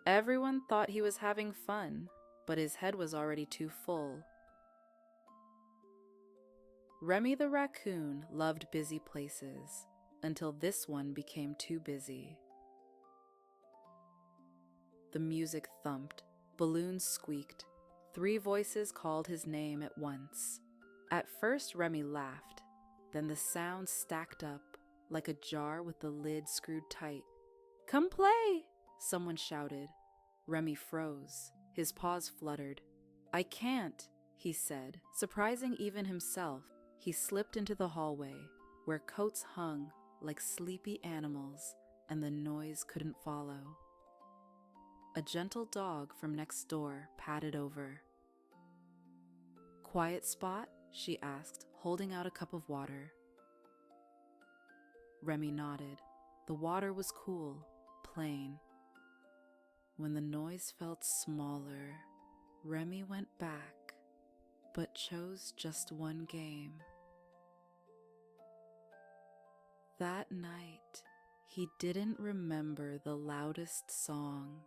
Everyone thought he was having fun, but his head was already too full. Remy the raccoon loved busy places, until this one became too busy. The music thumped, balloons squeaked, 3 voices called his name at once. At first Remy laughed, then the sound stacked up, like a jar with the lid screwed tight. "Come play!" someone shouted. Remy froze, his paws fluttered. "I can't," he said, surprising even himself. He slipped into the hallway, where coats hung like sleepy animals, and the noise couldn't follow. A gentle dog from next door patted over. "Quiet spot?" she asked, holding out a cup of water. Remy nodded. The water was cool, plain. When the noise felt smaller, Remy went back, but chose just one game. That night, he didn't remember the loudest song.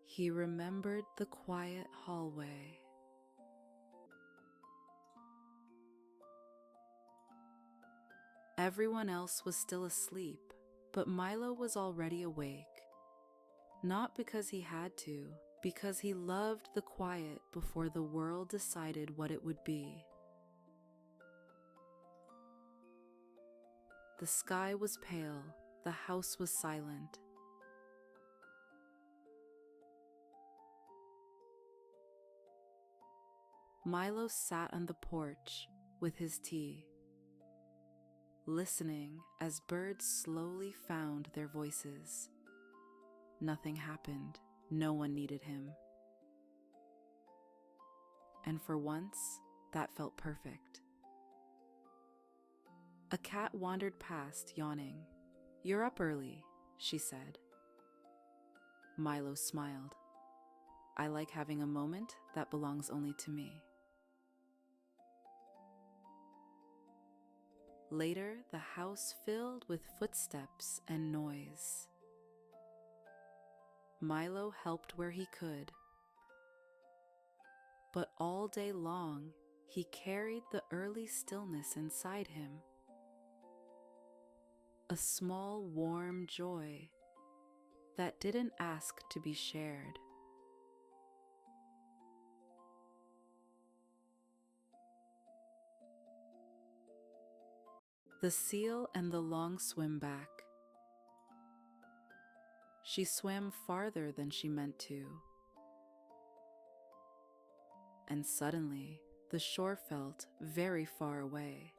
He remembered the quiet hallway. Everyone else was still asleep, but Milo was already awake. Not because he had to, because he loved the quiet before the world decided what it would be. The sky was pale, the house was silent. Milo sat on the porch with his tea, listening as birds slowly found their voices. Nothing happened. No one needed him. And for once, that felt perfect. A cat wandered past, yawning. "You're up early," she said. Milo smiled. "I like having a moment that belongs only to me." Later, the house filled with footsteps and noise. Milo helped where he could, but all day long, he carried the early stillness inside him. A small, warm joy that didn't ask to be shared. The seal and the long swim back. She swam farther than she meant to. And suddenly, the shore felt very far away.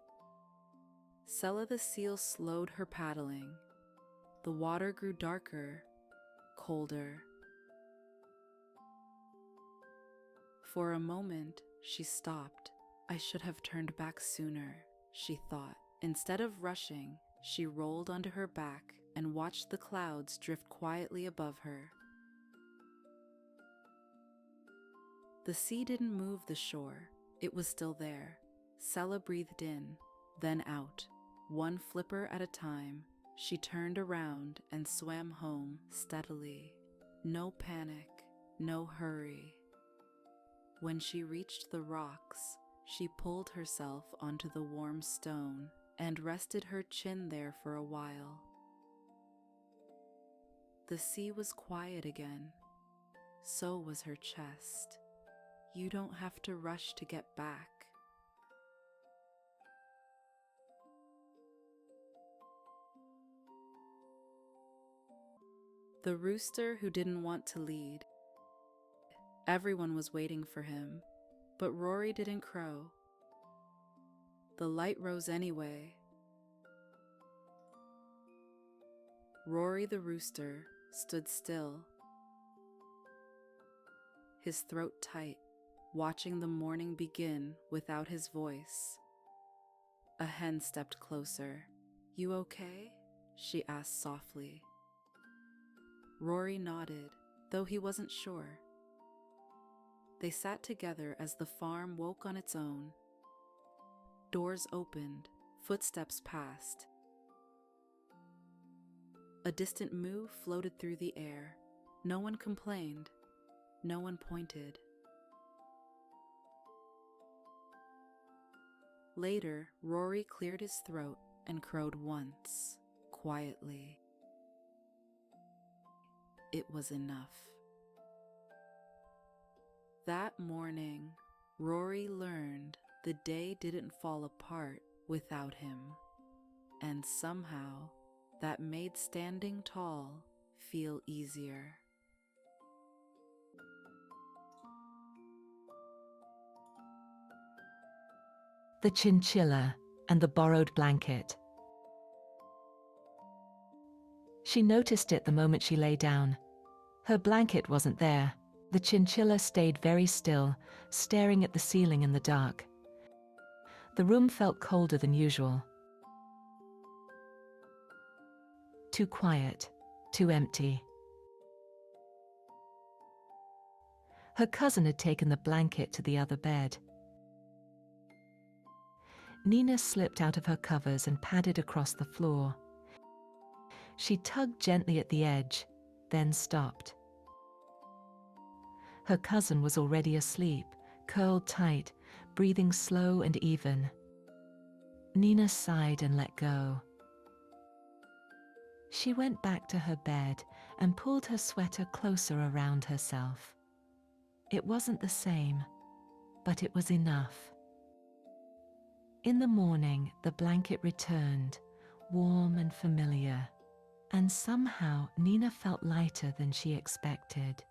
Sella the seal slowed her paddling. The water grew darker, colder. For a moment, she stopped. "I should have turned back sooner," she thought. Instead of rushing, she rolled onto her back and watched the clouds drift quietly above her. The sea didn't move the shore. It was still there. Sella breathed in, then out. One flipper at a time, she turned around and swam home steadily. No panic, no hurry. When she reached the rocks, she pulled herself onto the warm stone and rested her chin there for a while. The sea was quiet again. So was her chest. You don't have to rush to get back. The rooster who didn't want to lead. Everyone was waiting for him, but Rory didn't crow. The light rose anyway. Rory the rooster stood still, his throat tight, watching the morning begin without his voice. A hen stepped closer. "You okay?" she asked softly. Rory nodded, though he wasn't sure. They sat together as the farm woke on its own. Doors opened, footsteps passed. A distant moo floated through the air. No one complained. No one pointed. Later, Rory cleared his throat and crowed once, quietly. It was enough. That morning, Rory learned the day didn't fall apart without him, and somehow that made standing tall feel easier. The chinchilla and the borrowed blanket. She noticed it the moment she lay down. Her blanket wasn't there. The chinchilla stayed very still, staring at the ceiling in the dark. The room felt colder than usual. Too quiet, too empty. Her cousin had taken the blanket to the other bed. Nina slipped out of her covers and padded across the floor. She tugged gently at the edge, then stopped. Her cousin was already asleep, curled tight, breathing slow and even. Nina sighed and let go. She went back to her bed and pulled her sweater closer around herself. It wasn't the same, but it was enough. In the morning, the blanket returned, warm and familiar, and somehow Nina felt lighter than she expected.